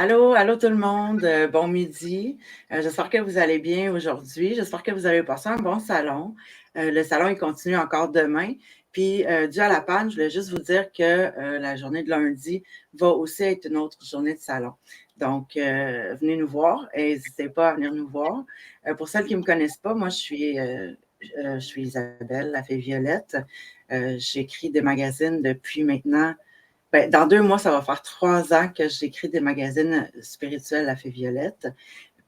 Allô, allô tout le monde, bon midi. J'espère que vous allez bien aujourd'hui. J'espère que vous avez passé un bon salon. Le salon, il continue encore demain. Puis, dû à la panne, je voulais juste vous dire que la journée de lundi va aussi être une autre journée de salon. Donc, venez nous voir et n'hésitez pas à venir nous voir. Pour celles qui ne me connaissent pas, moi, je suis Isabelle, la fée Violette. J'écris des magazines depuis maintenant. Ben, dans 2 mois, ça va faire 3 ans que j'écris des magazines spirituels à Fée Violette.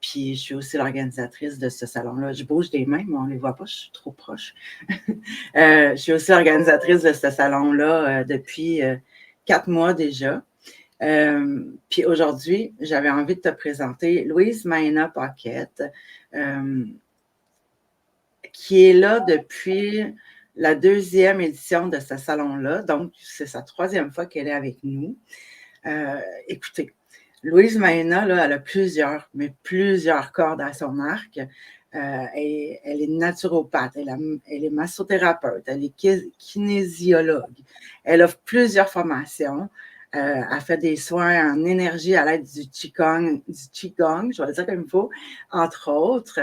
Puis je suis aussi l'organisatrice de ce salon-là. Je bouge des mains, mais on ne les voit pas, je suis trop proche. Je suis aussi l'organisatrice de ce salon-là depuis 4 mois déjà. Puis aujourd'hui, j'avais envie de te présenter Louise Maëna Paquette, qui est là depuis la 2e édition de ce salon-là. Donc, c'est sa 3e fois qu'elle est avec nous. Écoutez, Louise Maëna, là, elle a plusieurs cordes à son arc. Elle est naturopathe, elle est massothérapeute, elle est kinésiologue. Elle offre plusieurs formations. Elle fait des soins en énergie à l'aide du Qigong, je vais le dire comme il faut, entre autres.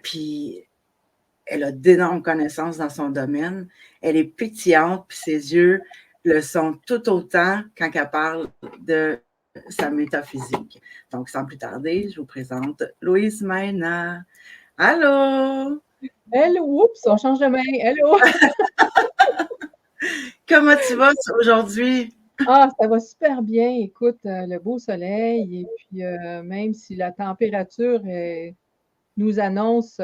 Puis, elle a d'énormes connaissances dans son domaine. Elle est pétillante, puis ses yeux le sont tout autant quand elle parle de sa métaphysique. Donc, sans plus tarder, je vous présente Louise Maëna. Allô? Hello! Oups, on change de main. Hello! Comment tu vas aujourd'hui? Ah, ça va super bien. Écoute, le beau soleil et puis même si la température nous annonce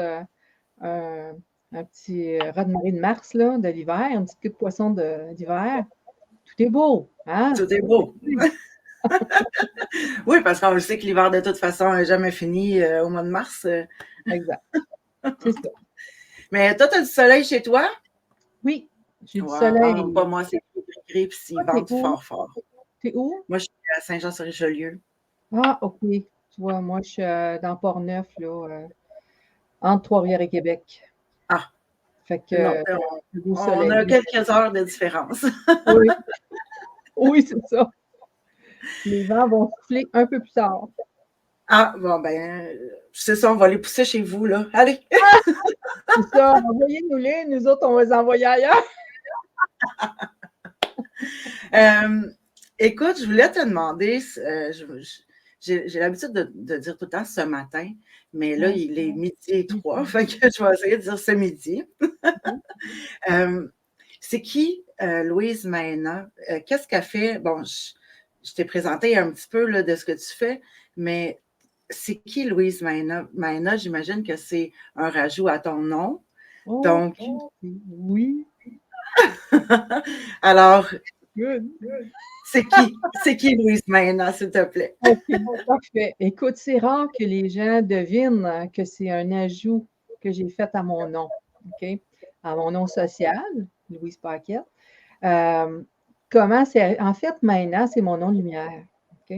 un petit raz-de-marée de mars là, de l'hiver, un petit queue de poisson d'hiver, tout est beau, hein? Tout est beau. Oui, parce qu'on le sait que l'hiver, de toute façon, n'est jamais fini au mois de mars. Exact. C'est ça. Mais toi, tu as du soleil chez toi? Oui, j'ai du Wow, pas soleil. moi, c'est gris, puis il Toi, t'es vente où? fort, fort. T'es où? Moi, je suis à Saint-Jean-sur-Richelieu. Ah, OK. Tu vois, moi, je suis dans Port-Neuf, là, entre Trois-Rivières et Québec. Ah, Fait non, que le beau on a soleil. quelques heures de différence. Oui, oui, c'est ça. Les vents vont souffler un peu plus tard. Ah, bon, ben, c'est ça, on va les pousser chez vous, là. Allez! C'est ça, envoyez-nous-les, nous autres, on va les envoyer ailleurs. Euh, écoute, je voulais te demander, j'ai l'habitude de dire tout le temps ce matin, mais là, Ouais. il est 12h03, fait que je vais essayer de dire ce midi. Euh, c'est qui Louise Maëna? Qu'est-ce qu'elle fait? Bon, je t'ai présenté un petit peu là, de ce que tu fais, mais c'est qui Louise Maëna? Maëna, j'imagine que c'est un rajout à ton nom. Oh, Donc, oui, alors, good. c'est qui? C'est qui Louise Maëna, s'il te plaît? OK, parfait. Écoute, c'est rare que les gens devinent que c'est un ajout que j'ai fait à mon nom, OK? À mon nom social, Louise Paquette. Euh, comment c'est. En fait, Maïna, c'est mon nom de lumière, OK?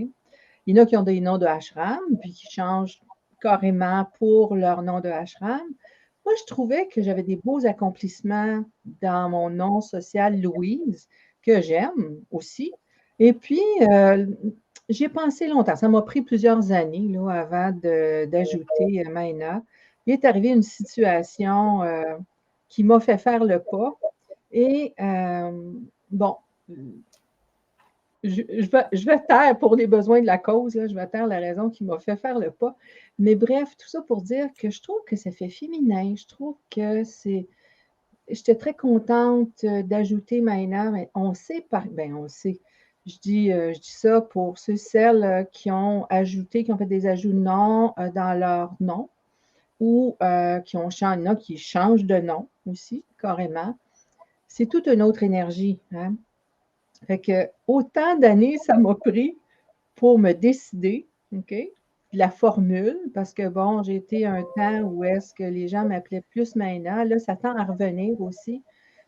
Il y en a qui ont des noms de ashram, puis qui changent carrément pour leur nom de ashram. Moi, je trouvais que j'avais des beaux accomplissements dans mon nom social Louise, que j'aime aussi. Et puis, j'ai pensé longtemps. Ça m'a pris plusieurs années là, avant d'ajouter Maïna. Il est arrivé une situation qui m'a fait faire le pas. Et bon, je vais taire pour les besoins de la cause, là, je vais taire la raison qui m'a fait faire le pas. Mais bref, tout ça pour dire que je trouve que ça fait féminin. Je trouve que c'est. J'étais très contente d'ajouter Maïna, mais on sait ben on sait. Je dis ça pour ceux, celles qui ont ajouté, qui ont fait des ajouts de nom dans leur nom ou qui ont changé, qui changent de nom aussi, carrément. C'est toute une autre énergie. Hein? Fait que autant d'années ça m'a pris pour me décider, OK? La formule, parce que bon, j'ai été un temps où est-ce que les gens m'appelaient plus Maïna. Là, ça tend à revenir aussi.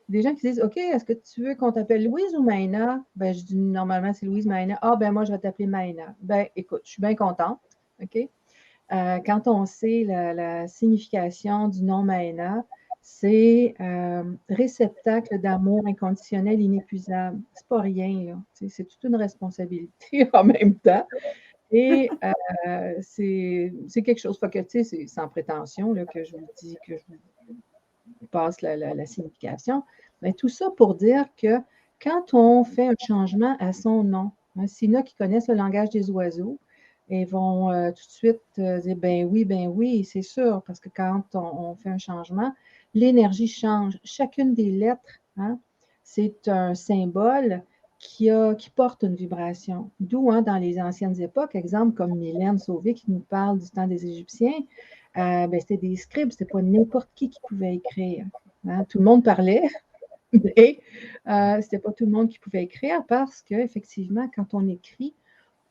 Des gens qui disent, OK, est-ce que tu veux qu'on t'appelle Louise ou Maïna? Ben, je dis, normalement, c'est Louise Maïna. Ah, ben, moi, je vais t'appeler Maïna. Ben, écoute, je suis bien contente, OK? Quand on sait la signification du nom Maïna, c'est réceptacle d'amour inconditionnel inépuisable. C'est pas rien, là. C'est toute une responsabilité en même temps. Et c'est quelque chose, fait que, c'est sans prétention là, que je vous dis, que je vous passe la signification. Mais tout ça pour dire que quand on fait un changement à son nom, hein, s'il y en a qui connaissent le langage des oiseaux, ils vont tout de suite dire ben oui, c'est sûr, parce que quand on fait un changement, l'énergie change. Chacune des lettres, hein, c'est un symbole qui porte une vibration. D'où, hein, dans les anciennes époques, exemple comme Mylène Sauvé qui nous parle du temps des Égyptiens, c'était des scribes, c'était pas n'importe qui pouvait écrire. Hein. Tout le monde parlait, mais c'était pas tout le monde qui pouvait écrire parce qu'effectivement, quand on écrit,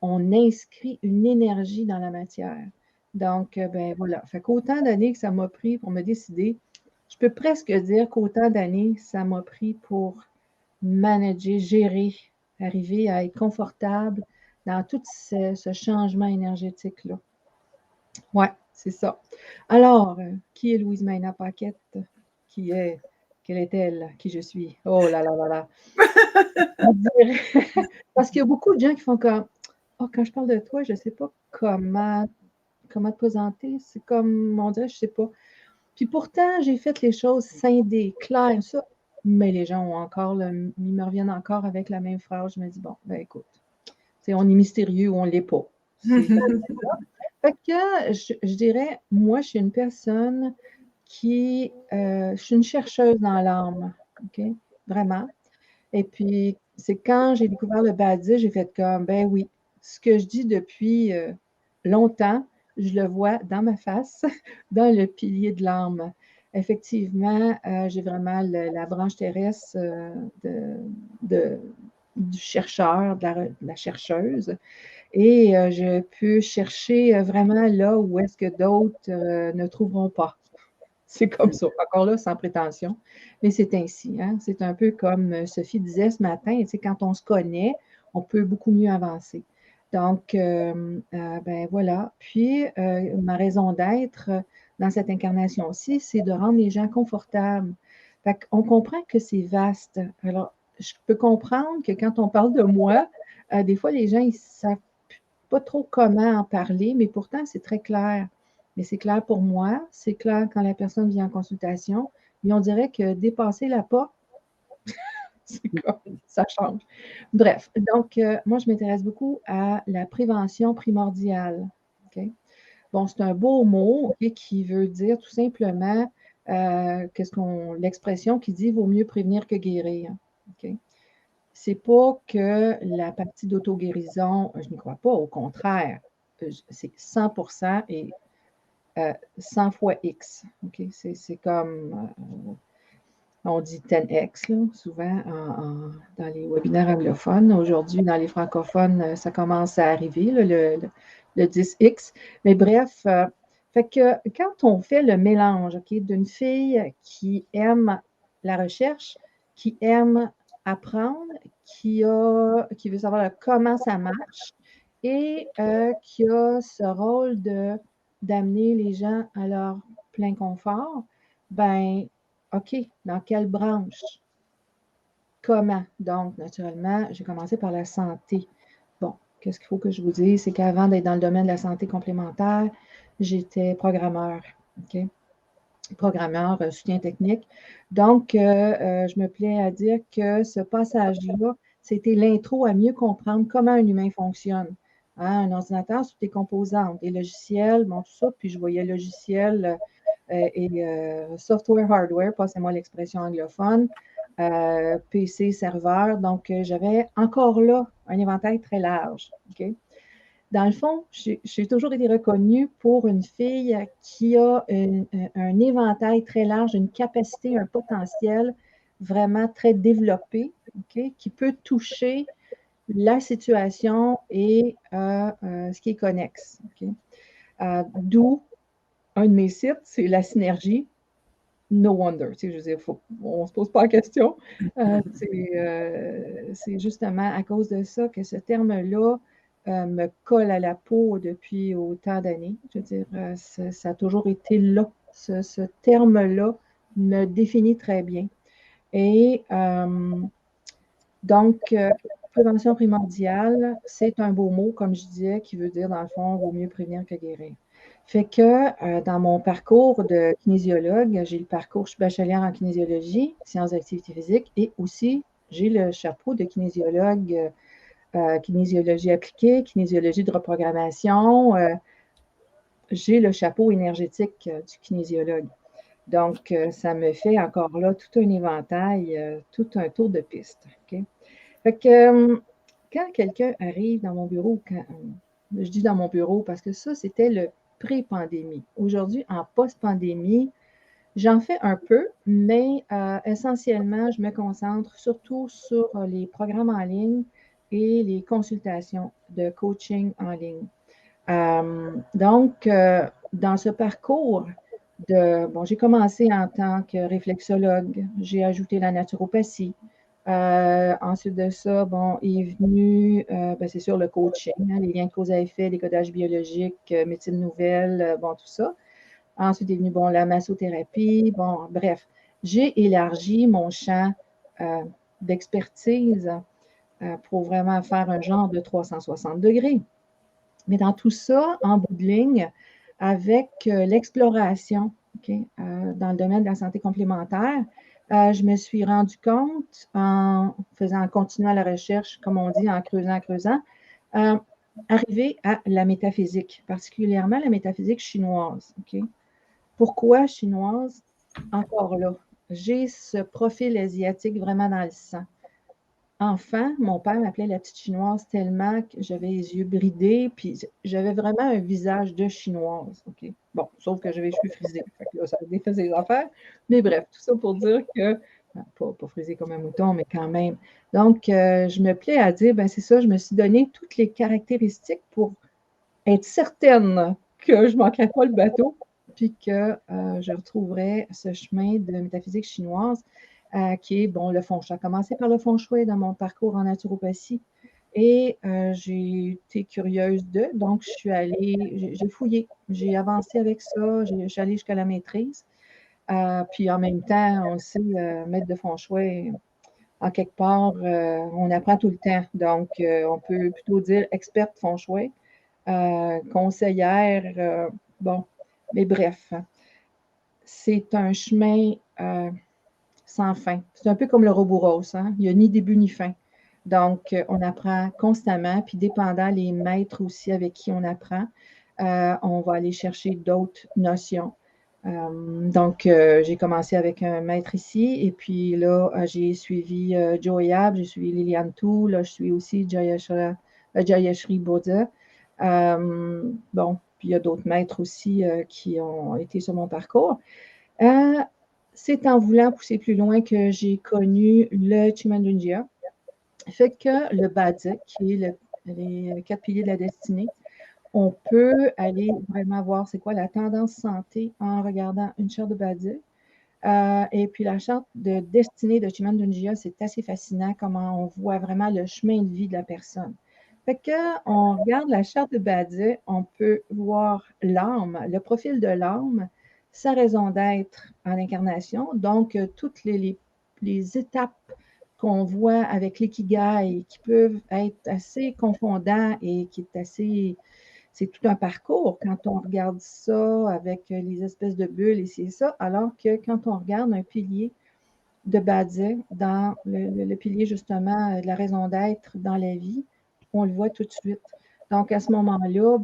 on inscrit une énergie dans la matière. Donc, voilà. Fait qu'autant d'années que ça m'a pris pour me décider, je peux presque dire qu'autant d'années, ça m'a pris pour manager, gérer, arriver à être confortable dans tout ce changement énergétique-là. Ouais, c'est ça. Alors, qui est Louise Mayna Paquette? Quelle est-elle? Qui je suis? Oh là là là là. Parce qu'il y a beaucoup de gens qui font comme, oh, quand je parle de toi, je ne sais pas comment te présenter. C'est comme, on dirait, je ne sais pas. Puis pourtant, j'ai fait les choses scindées, claires, ça. Mais les gens ont encore, ils me reviennent encore avec la même phrase. Je me dis, bon, ben écoute, on est mystérieux ou on ne l'est pas. Fait que je dirais, moi, je suis une personne je suis une chercheuse dans l'âme, OK? Vraiment. Et puis, c'est quand j'ai découvert le badi, j'ai fait comme, ben oui, ce que je dis depuis longtemps, je le vois dans ma face, dans le pilier de l'âme. Effectivement, j'ai vraiment la branche terrestre du chercheur, de la chercheuse. Et je peux chercher vraiment là où est-ce que d'autres ne trouveront pas. C'est comme ça. Encore là, sans prétention. Mais c'est ainsi. Hein? C'est un peu comme Sophie disait ce matin, quand on se connaît, on peut beaucoup mieux avancer. Donc, ben voilà. Puis, ma raison d'être dans cette incarnation-ci, c'est de rendre les gens confortables. Fait qu'on comprend que c'est vaste. Alors, je peux comprendre que quand on parle de moi, des fois, les gens, ils ne savent pas trop comment en parler, mais pourtant, c'est très clair. Mais c'est clair pour moi, c'est clair quand la personne vient en consultation. Et on dirait que dépasser la porte, c'est comme ça change. Bref, donc, moi, je m'intéresse beaucoup à la prévention primordiale. Okay? Bon, c'est un beau mot qui veut dire tout simplement l'expression qui dit vaut mieux prévenir que guérir. Okay? C'est pas que la partie d'auto-guérison, je n'y crois pas, au contraire, c'est 100% et 100 fois X. Okay? C'est comme, on dit 10X, là, souvent dans les webinaires anglophones. Aujourd'hui, dans les francophones, ça commence à arriver, là, le 10X. Mais bref, fait que quand on fait le mélange d'une fille qui aime la recherche, qui aime apprendre, qui veut savoir comment ça marche et qui a ce rôle d'amener les gens à leur plein confort, ben OK, dans quelle branche? Comment? Donc, naturellement, j'ai commencé par la santé. Bon, qu'est-ce qu'il faut que je vous dise? C'est qu'avant d'être dans le domaine de la santé complémentaire, j'étais OK? Programmeur, soutien technique. Donc, je me plais à dire que ce passage-là, c'était l'intro à mieux comprendre comment un humain fonctionne. Hein, un ordinateur, c'est des composantes, des logiciels, bon, tout ça, puis je voyais logiciel et software, hardware, passez-moi l'expression anglophone, PC, serveur. Donc, j'avais encore là un éventail très large. OK? Dans le fond, j'ai toujours été reconnue pour une fille qui a un éventail très large, une capacité, un potentiel vraiment très développé, okay, qui peut toucher la situation et ce qui est connexe. Okay? D'où un de mes sites, c'est la synergie. No wonder. Tu sais, je veux dire, on ne se pose pas la question. C'est justement à cause de ça que ce terme-là me colle à la peau depuis autant d'années. Je veux dire, ça a toujours été là. Ce terme-là me définit très bien. Et donc, prévention primordiale, c'est un beau mot, comme je disais, qui veut dire, dans le fond, vaut mieux prévenir que guérir. Fait que dans mon parcours de kinésiologue, j'ai le parcours, je suis bachelière en kinésiologie, sciences d'activité physique, et aussi j'ai le chapeau de kinésiologue, kinésiologie appliquée, kinésiologie de reprogrammation. J'ai le chapeau énergétique du kinésiologue. Donc, ça me fait encore là tout un éventail, tout un tour de piste. Okay? Fait que quand quelqu'un arrive dans mon bureau, je dis dans mon bureau parce que ça, c'était le pré-pandémie. Aujourd'hui, en post-pandémie, j'en fais un peu, mais essentiellement, je me concentre surtout sur les programmes en ligne et les consultations de coaching en ligne. Donc, dans ce parcours j'ai commencé en tant que réflexologue, j'ai ajouté la naturopathie. Ensuite de ça, est venu, c'est sûr, le coaching, hein, les liens de cause à effet, les codages biologiques, médecine nouvelle, tout ça. Ensuite est venu, la massothérapie. Bref, j'ai élargi mon champ d'expertise pour vraiment faire un genre de 360 degrés. Mais dans tout ça, en bout de ligne, avec l'exploration dans le domaine de la santé complémentaire, je me suis rendu compte, en continuant la recherche, comme on dit, en creusant, arriver à la métaphysique, particulièrement la métaphysique chinoise. Pourquoi chinoise? Encore là, j'ai ce profil asiatique vraiment dans le sang. Enfant, mon père m'appelait la petite chinoise tellement que j'avais les yeux bridés, puis j'avais vraiment un visage de chinoise. Bon, sauf que j'avais les cheveux frisés. Fait que là, ça défaisait les affaires. Mais bref, tout ça pour dire que, pas frisé comme un mouton, mais quand même. Donc, je me plais à dire, c'est ça, je me suis donné toutes les caractéristiques pour être certaine que je ne manquerais pas le bateau, puis que je retrouverais ce chemin de métaphysique chinoise qui est, le feng shui. J'ai commencé par le feng shui dans mon parcours en naturopathie et j'ai été curieuse donc je suis allée, j'ai fouillé, j'ai avancé avec ça, je suis allée jusqu'à la maîtrise. Puis en même temps, on sait, maître de feng shui, en quelque part, on apprend tout le temps. Donc, on peut plutôt dire experte feng shui. Conseillère, mais bref, c'est un chemin sans fin. C'est un peu comme le Roboros, hein? Il n'y a ni début ni fin. Donc, on apprend constamment, puis dépendant les maîtres aussi avec qui on apprend, on va aller chercher d'autres notions. Donc, j'ai commencé avec un maître ici, et puis là, j'ai suivi Joe Yab, j'ai suivi Liliane Tu, là, je suis aussi Jayashri Bodha. Puis il y a d'autres maîtres aussi qui ont été sur mon parcours. C'est en voulant pousser plus loin que j'ai connu le Chimandunjia. Fait que le Badi, qui est les 4 piliers de la destinée, on peut aller vraiment voir c'est quoi la tendance santé en regardant une charte de Badi. Et puis la charte de destinée de Chimandunjia, c'est assez fascinant comment on voit vraiment le chemin de vie de la personne. Fait que on regarde la charte de Badi, on peut voir l'âme, le profil de l'âme, sa raison d'être en incarnation, donc toutes les étapes qu'on voit avec l'ikigai qui peuvent être assez confondants et qui est assez, c'est tout un parcours quand on regarde ça avec les espèces de bulles et c'est ça, alors que quand on regarde un pilier de Badi dans le pilier justement de la raison d'être dans la vie, on le voit tout de suite. Donc à ce moment-là,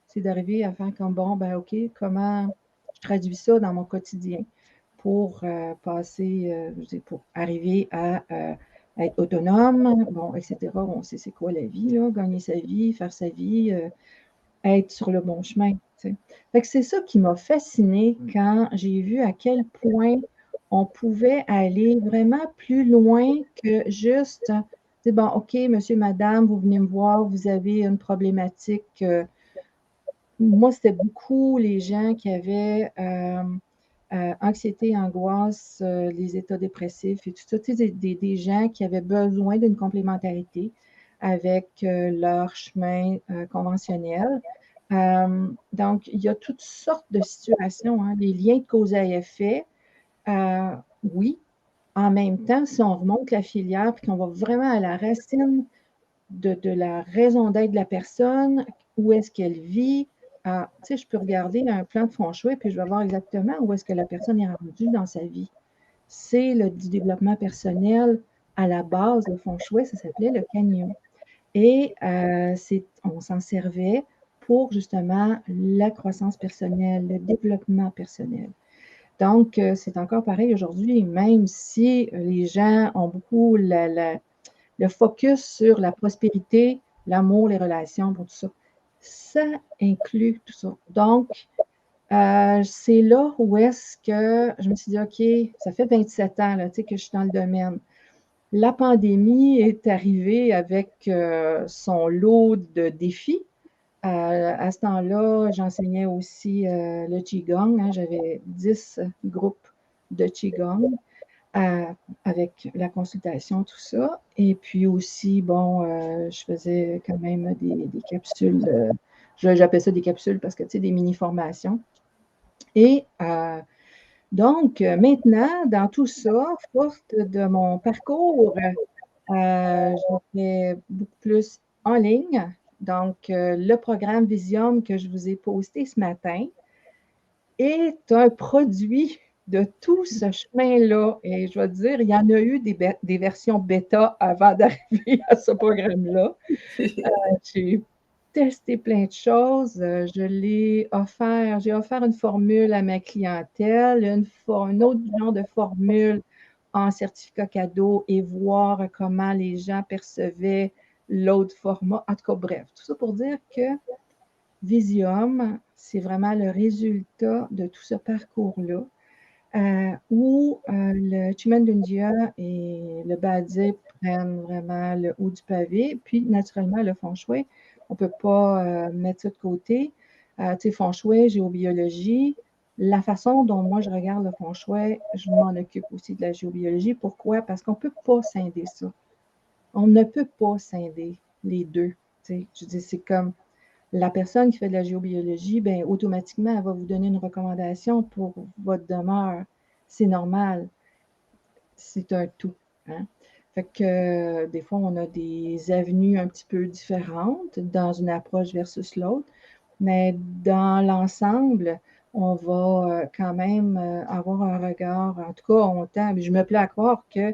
c'est d'arriver à faire comme OK, comment je traduis ça dans mon quotidien pour passer, pour arriver à être autonome, etc. On sait c'est quoi la vie, là, gagner sa vie, faire sa vie, être sur le bon chemin. Fait que c'est ça qui m'a fascinée quand j'ai vu à quel point on pouvait aller vraiment plus loin que juste OK, monsieur, madame, vous venez me voir, vous avez une problématique. Moi, c'était beaucoup les gens qui avaient anxiété, angoisse, les états dépressifs et tout ça. Des gens qui avaient besoin d'une complémentarité avec leur chemin conventionnel. Donc, il y a toutes sortes de situations, hein, les liens de cause à effet. Oui. En même temps, si on remonte la filière puis qu'on va vraiment à la racine de la raison d'être de la personne, où est-ce qu'elle vit, tu sais, je peux regarder un plan de feng shui puis je vais voir exactement où est-ce que la personne est rendue dans sa vie. C'est du développement personnel à la base, le feng shui, ça s'appelait le canyon. Et on s'en servait pour justement la croissance personnelle, le développement personnel. Donc, c'est encore pareil aujourd'hui, même si les gens ont beaucoup le focus sur la prospérité, l'amour, les relations, pour tout ça. Ça inclut tout ça. Donc, c'est là où est-ce que je me suis dit, OK, ça fait 27 ans là, que je suis dans le domaine. La pandémie est arrivée avec son lot de défis. À ce temps-là, j'enseignais aussi le Qigong. Hein, j'avais 10 groupes de Qigong avec la consultation, tout ça. Et puis aussi, bon, je faisais quand même des capsules. J'appelle ça des capsules parce que, tu sais, des mini-formations. Et donc, maintenant, dans tout ça, forte de mon parcours, je fais beaucoup plus en ligne. Donc, le programme Visium que je vous ai posté ce matin est un produit de tout ce chemin-là. Et je vais te dire, il y en a eu des versions bêta avant d'arriver à ce programme-là. J'ai testé plein de choses. J'ai offert une formule à ma clientèle, un autre genre de formule en certificat cadeau et voir comment les gens percevaient l'autre format. En tout cas, bref, tout ça pour dire que Visium, c'est vraiment le résultat de tout ce parcours-là, où le Chimandundia et le Badé prennent vraiment le haut du pavé, puis naturellement le feng shui, on ne peut pas mettre ça de côté. Tu sais, feng shui, géobiologie, la façon dont moi je regarde le feng shui, je m'en occupe aussi de la géobiologie. Pourquoi? Parce qu'on ne peut pas scinder ça. On ne peut pas scinder les deux. Tu sais, je dis, c'est comme la personne qui fait de la géobiologie, ben, automatiquement, elle va vous donner une recommandation pour votre demeure. C'est normal. C'est un tout. Hein? Fait que des fois, on a des avenues un petit peu différentes dans une approche versus l'autre, mais dans l'ensemble, on va quand même avoir un regard, en tout cas, on tend, je me plais à croire que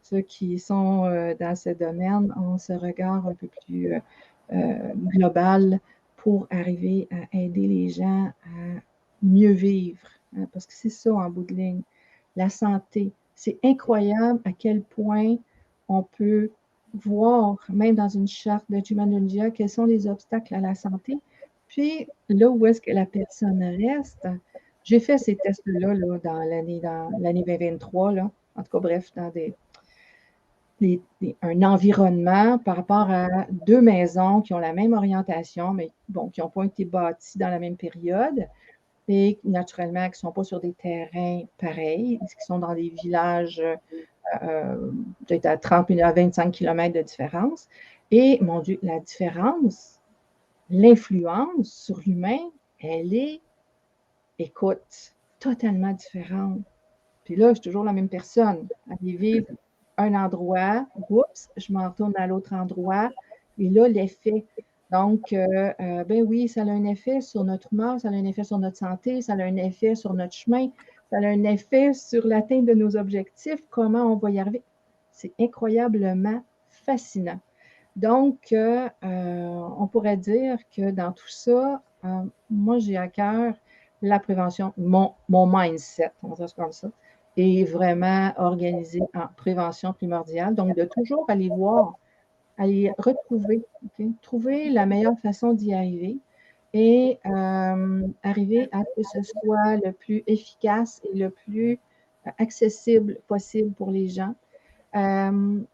ceux qui sont dans ce domaine ont ce regard un peu plus global pour arriver à aider les gens à mieux vivre. Hein, parce que c'est ça en bout de ligne. La santé, c'est incroyable à quel point on peut voir, même dans une charte de Jumanundia, quels sont les obstacles à la santé. Puis là où est-ce que la personne reste, j'ai fait ces tests-là là, dans l'année 2023, là. En tout cas, bref, dans un environnement par rapport à deux maisons qui ont la même orientation, mais bon, qui n'ont pas été bâties dans la même période et naturellement qui ne sont pas sur des terrains pareils, qui sont dans des villages peut-être à 30 à 25 km de différence. Et mon Dieu, la différence, l'influence sur l'humain, elle est, écoute, totalement différente. Puis là, je suis toujours la même personne. Aller vivre un endroit, oups, je m'en retourne à l'autre endroit. Et là, l'effet. Donc, ben oui, ça a un effet sur notre humeur, ça a un effet sur notre santé, ça a un effet sur notre chemin, ça a un effet sur l'atteinte de nos objectifs, comment on va y arriver. C'est incroyablement fascinant. Donc, on pourrait dire que dans tout ça, moi, j'ai à cœur la prévention, mon mindset, on va dire comme ça, est vraiment organisé en prévention primordiale. Donc, de toujours aller voir, aller retrouver, trouver la meilleure façon d'y arriver et arriver à ce que ce soit le plus efficace et le plus accessible possible pour les gens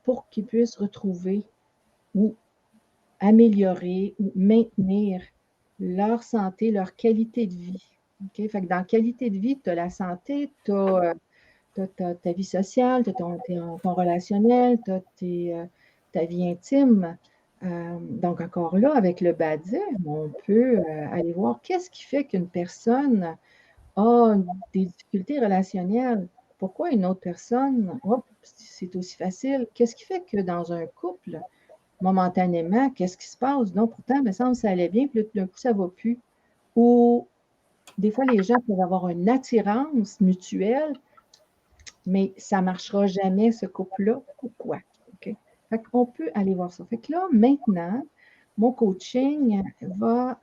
pour qu'ils puissent retrouver ou améliorer ou maintenir leur santé, leur qualité de vie. Okay? Fait que dans qualité de vie, tu as la santé, tu as, ta vie sociale, tu as ton relationnel, tu as ta vie intime. Donc, encore là, avec le BADIR, on peut aller voir qu'est-ce qui fait qu'une personne a des difficultés relationnelles. pourquoi une autre personne, hop, c'est aussi facile? Qu'est-ce qui fait que dans un couple, momentanément, qu'est-ce qui se passe? Donc, pourtant, il me semble que ça allait bien, puis là, tout d'un coup, ça ne va plus. Ou des fois, les gens peuvent avoir une attirance mutuelle, mais ça ne marchera jamais, ce couple-là. Pourquoi? OK? Fait qu'on peut aller voir ça. Fait que là, maintenant, mon coaching va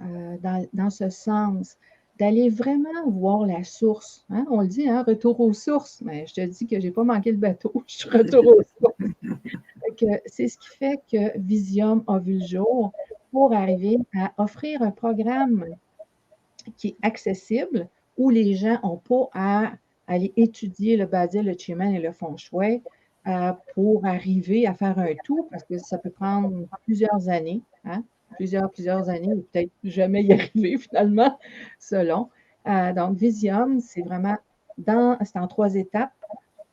dans ce sens d'aller vraiment voir la source. Hein? On le dit, hein, retour aux sources. Mais je te dis que je n'ai pas manqué le bateau. Je suis retour aux sources. C'est ce qui fait que Visium a vu le jour pour arriver à offrir un programme qui est accessible où les gens n'ont pas à aller étudier le Basil, le Qigong et le Feng Shui pour arriver à faire un tout, parce que ça peut prendre plusieurs années, hein? Plusieurs années, ou peut-être jamais y arriver finalement, selon. Donc, Visium, c'est vraiment c'est en 3 étapes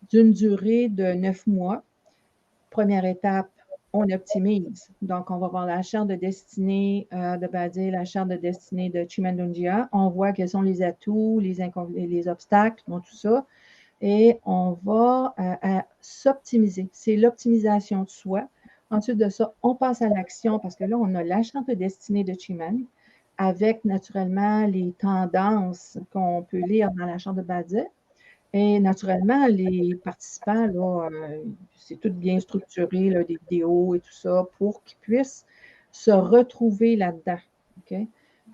d'une durée de 9 mois. Première étape, on optimise. Donc, on va voir la charte de destinée de Basil, la charte de destinée de Chimandunjia. On voit quels sont les atouts, les obstacles, bon, tout ça. Et on va s'optimiser. C'est l'optimisation de soi. Ensuite de ça, on passe à l'action parce que là, on a la charte de destinée de Chiman avec naturellement les tendances qu'on peut lire dans la charte de Basil. Et naturellement, les participants, là, c'est tout bien structuré, là, des vidéos et tout ça, pour qu'ils puissent se retrouver là-dedans, OK?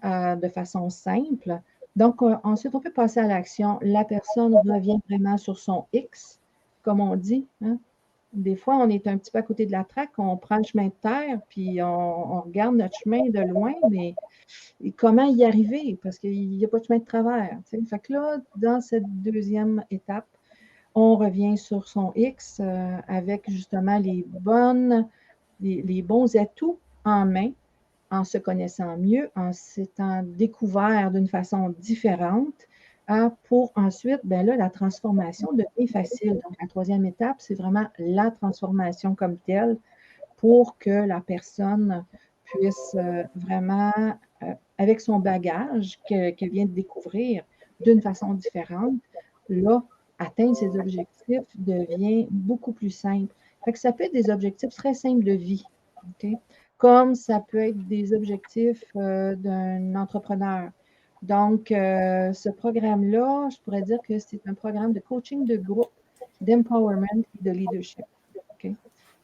De façon simple. Donc, ensuite, on peut passer à l'action. La personne revient vraiment sur son X, comme on dit, hein? Des fois, on est un petit peu à côté de la traque, on prend le chemin de terre, puis on regarde notre chemin de loin, mais comment y arriver? Parce qu'il n'y a pas de chemin de travers. T'sais. Fait que là, dans cette deuxième étape, on revient sur son X avec justement les bons atouts en main, en se connaissant mieux, en s'étant découvert d'une façon différente, pour ensuite, ben là, la transformation devient facile. Donc, la troisième étape, c'est vraiment la transformation comme telle pour que la personne puisse vraiment, avec son bagage qu'elle vient de découvrir d'une façon différente, là, atteindre ses objectifs devient beaucoup plus simple. Fait que ça peut être des objectifs très simples de vie, OK? Comme ça peut être des objectifs d'un entrepreneur. Donc, ce programme-là, je pourrais dire que c'est un programme de coaching de groupe, d'empowerment et de leadership. OK?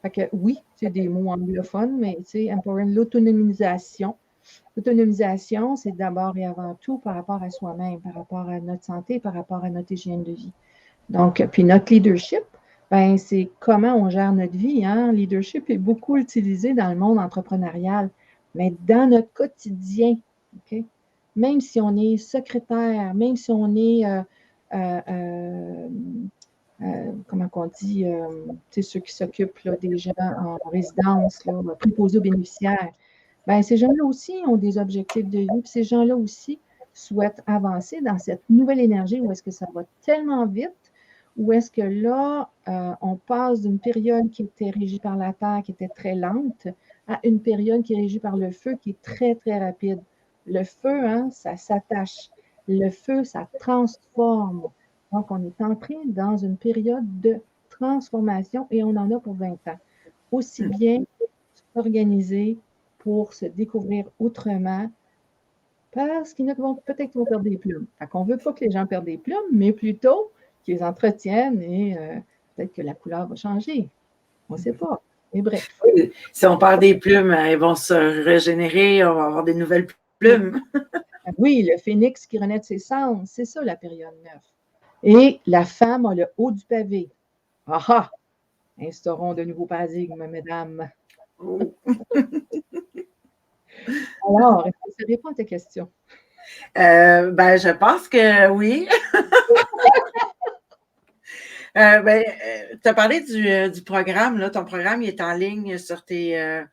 Fait que oui, c'est des mots anglophones, mais tu sais, empowerment, l'autonomisation. L'autonomisation, c'est d'abord et avant tout par rapport à soi-même, par rapport à notre santé, par rapport à notre hygiène de vie. Donc, puis notre leadership, ben, c'est comment on gère notre vie. Hein? Le leadership est beaucoup utilisé dans le monde entrepreneurial, mais dans notre quotidien, OK? Même si on est secrétaire, même si on est, comment on dit, ceux qui s'occupent là, des gens en résidence, là, préposés aux bénéficiaires, ben, ces gens-là aussi ont des objectifs de vie, puis ces gens-là aussi souhaitent avancer dans cette nouvelle énergie où est-ce que ça va tellement vite, où est-ce que là, on passe d'une période qui était régie par la terre, qui était très lente, à une période qui est régie par le feu, qui est très, très rapide. Le feu, hein, ça s'attache. Le feu, ça transforme. Donc, on est entré dans une période de transformation et on en a pour 20 ans. Aussi bien s'organiser pour se découvrir autrement, parce qu'ils vont peut-être vont perdre des plumes. Fait qu'on ne veut pas que les gens perdent des plumes, mais plutôt qu'ils les entretiennent et peut-être que la couleur va changer. On ne sait pas. Mais bref. Oui, si on perd des plumes, elles vont se régénérer, on va avoir des nouvelles plumes. Oui, le phénix qui renaît de ses cendres, c'est ça la période 9. Et la femme a le haut du pavé. Ah ah! Instaurons de nouveaux paradigmes, mesdames. Oh. Alors, est-ce que ça répond à tes questions? Ben, je pense que oui. Tu as parlé du programme, là. Ton programme, il est en ligne sur tes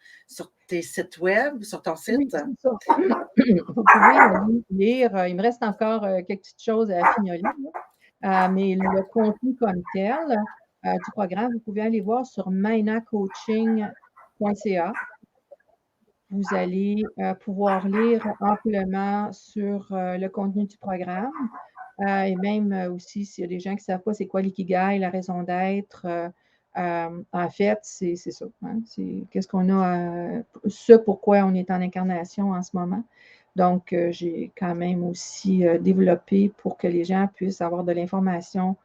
sites web, sur ton site? Oui, c'est ça. Vous pouvez lire. Il me reste encore quelques petites choses à fignoler, mais le contenu comme tel du programme, vous pouvez aller voir sur mainacoaching.ca. Vous allez pouvoir lire amplement sur le contenu du programme. Et même aussi, s'il y a des gens qui ne savent pas c'est quoi l'ikigai, la raison d'être, en fait, c'est ça. Hein, c'est qu'est-ce qu'on a, ce pourquoi on est en incarnation en ce moment. Donc, j'ai quand même aussi développé pour que les gens puissent avoir de l'information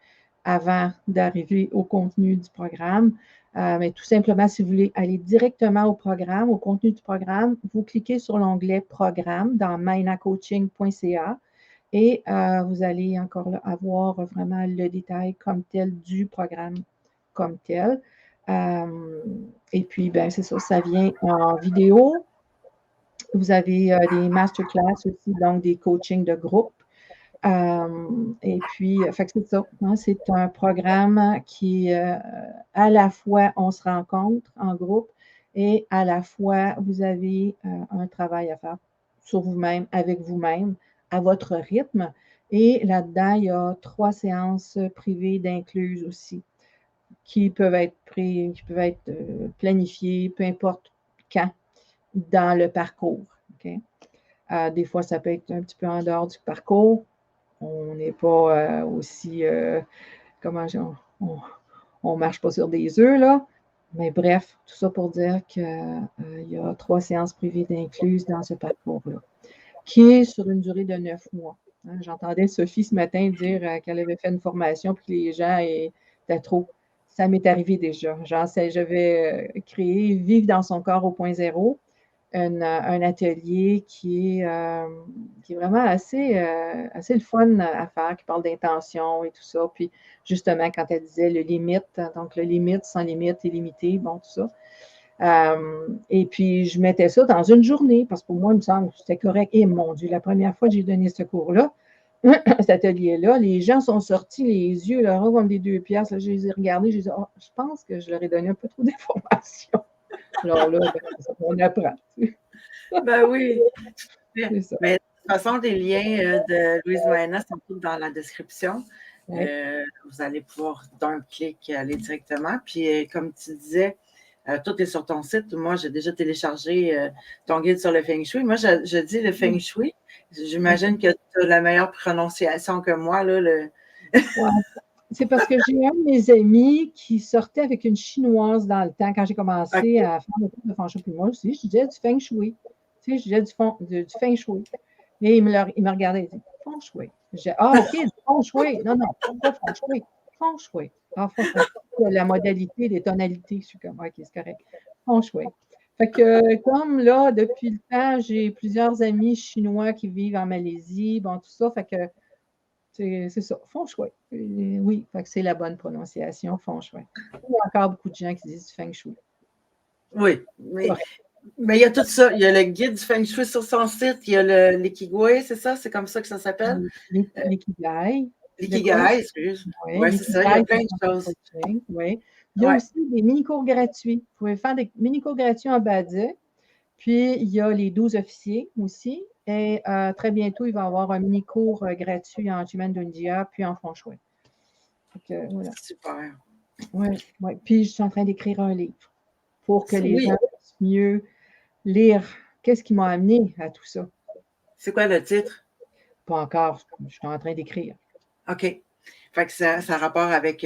avant d'arriver au contenu du programme. Mais tout simplement, si vous voulez aller directement au programme, au contenu du programme, vous cliquez sur l'onglet Programme dans mainacoaching.ca et vous allez encore là, avoir vraiment le détail comme tel du programme comme tel. Et puis, ben, c'est ça, ça vient en vidéo. Vous avez des masterclass aussi, donc des coachings de groupe. Et puis, fait que c'est ça. Hein, c'est un programme qui, à la fois, on se rencontre en groupe et à la fois, vous avez un travail à faire sur vous-même, avec vous-même, à votre rythme. Et là-dedans, il y a 3 séances privées d'incluses aussi qui peuvent être planifiées, peu importe quand, dans le parcours. Okay? Des fois, ça peut être un petit peu en dehors du parcours. On n'est pas aussi, comment on ne marche pas sur des œufs, là. Mais bref, tout ça pour dire qu'il y a 3 séances privées d'incluses dans ce parcours-là, qui est sur une durée de 9 mois. Hein, j'entendais Sophie ce matin dire qu'elle avait fait une formation puis que les gens étaient trop. Ça m'est arrivé déjà. Je vais créer Vivre dans son corps au point zéro, un atelier qui est vraiment assez le fun à faire, qui parle d'intention et tout ça. Puis justement, quand elle disait le limite, donc le limite, sans limite, illimité, bon, tout ça. Et puis, je mettais ça dans une journée, parce que pour moi, il me semble que c'était correct. Et mon Dieu, la première fois que j'ai donné ce cours-là, cet atelier-là, les gens sont sortis les yeux, là, comme des 2 piastres. Là, je les ai regardés, je les ai dit, oh, je pense que je leur ai donné un peu trop d'informations. Alors là, ben, on apprend. Ben oui. C'est ça. Mais de toute façon, les liens de Louise Maena sont tous dans la description. Ouais. Vous allez pouvoir, d'un clic, aller directement. Puis, comme tu disais, tout est sur ton site. Moi, j'ai déjà téléchargé ton guide sur le Feng Shui. Moi, je dis le Feng Shui. J'imagine que tu as la meilleure prononciation que moi. Là, Ouais. C'est parce que j'ai un de mes amis qui sortait avec une chinoise dans le temps, quand j'ai commencé à faire le cours de Feng Shui. Puis moi aussi, je disais du Feng Shui. Tu sais, je disais du Feng Shui. Et il me regardait, il dit Feng Shui. Je disais, ah, OK, du Feng Shui. Non, non, pas Feng Shui. Feng Shui. Ah, Feng Shui. La modalité, les tonalités. Je suis comme, OK, c'est correct. Feng Shui. Fait que, comme là, depuis le temps, j'ai plusieurs amis chinois qui vivent en Malaisie, bon, tout ça. Fait que, c'est ça, Feng Shui. Oui, fait que c'est la bonne prononciation, Feng Shui. Il y a encore beaucoup de gens qui disent Feng Shui. Oui, mais il y a tout ça. Il y a le guide du Feng Shui sur son site. Il y a l'Ikigai, c'est ça? C'est comme ça que ça s'appelle? L'ikigai. L'Ikigai, excuse. Oui, C'est ça. Il y a plein de choses. Oui. Il y a aussi des mini-cours gratuits. Vous pouvez faire des mini-cours gratuits en badget. Puis, il y a les 12 officiers aussi. Et très bientôt, il va y avoir un mini-cours gratuit en Human Dundia, puis en Feng Shui. Voilà. Super. Oui. Puis, je suis en train d'écrire un livre pour que les gens puissent mieux lire qu'est-ce qui m'a amené à tout ça. C'est quoi le titre? Pas encore, je suis en train d'écrire. OK. Fait que ça a rapport avec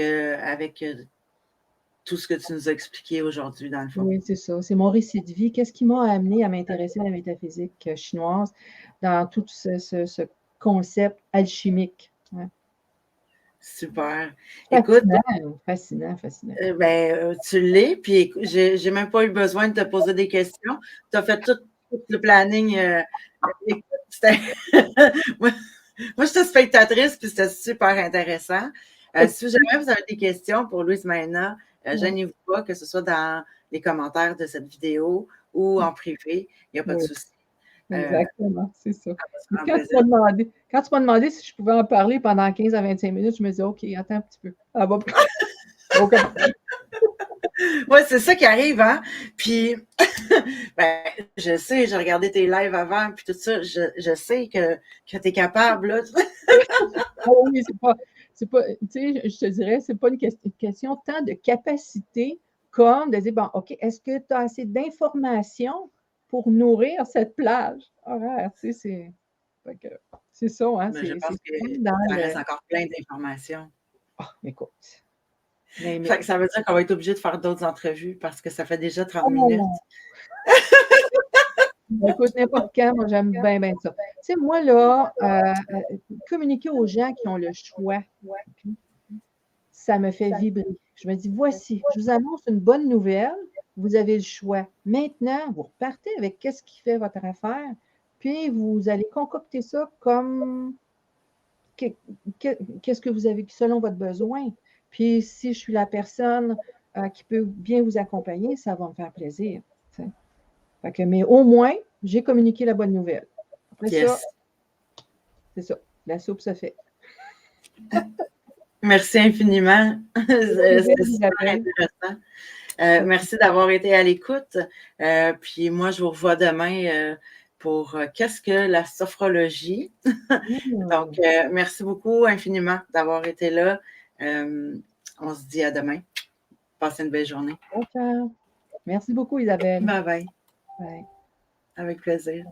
tout ce que tu nous as expliqué aujourd'hui, dans le fond. Oui, c'est ça. C'est mon récit de vie. Qu'est-ce qui m'a amené à m'intéresser à la métaphysique chinoise dans tout ce concept alchimique? Ouais. Super. Fascinant, fascinant. Tu l'es, puis j'ai même pas eu besoin de te poser des questions. Tu as fait tout le planning. Moi, j'étais spectatrice, puis c'était super intéressant. Si jamais vous avez des questions pour Louise Maena, gênez-vous pas, que ce soit dans les commentaires de cette vidéo ou en privé. Il n'y a pas de souci. Exactement, c'est ça. Quand tu m'as demandé si je pouvais en parler pendant 15 à 25 minutes, je me disais, OK, attends un petit peu. Oui, c'est ça qui arrive, hein? Puis, ben, je sais, j'ai regardé tes lives avant, puis tout ça, je sais que tu es capable, là. Oui, c'est pas, tu sais, je te dirais, c'est pas une question tant de capacité comme de dire, bon, OK, est-ce que tu as assez d'informations pour nourrir cette plage horaire? Tu sais, Fait que c'est ça, hein, Mais je pense que dans ça le reste encore plein d'informations. écoute, Fait que ça veut dire qu'on va être obligé de faire d'autres entrevues parce que ça fait déjà 30 minutes. Oh! Écoute, n'importe quand, moi, j'aime bien, bien ça. Tu sais, moi, là, communiquer aux gens qui ont le choix, OK, ça me fait vibrer. Je me dis: «Voici, je vous annonce une bonne nouvelle, vous avez le choix. Maintenant, vous repartez avec qu'est-ce qui fait votre affaire, puis vous allez concocter ça comme qu'est qu'est-ce que vous avez selon votre besoin. Puis si je suis la personne, qui peut bien vous accompagner, ça va me faire plaisir», tu sais? Fait que mais au moins, j'ai communiqué la bonne nouvelle. Après ça, Yes. c'est ça, la soupe se fait. Merci infiniment. C'était super Isabelle. intéressant. Merci d'avoir été à l'écoute. Puis moi, je vous revois demain pour qu'est-ce que la sophrologie. Donc, Mmh. merci beaucoup infiniment d'avoir été là. On se dit à demain. Passez une belle journée. D'accord. Merci beaucoup Isabelle. Bye bye. Bye. Avec plaisir.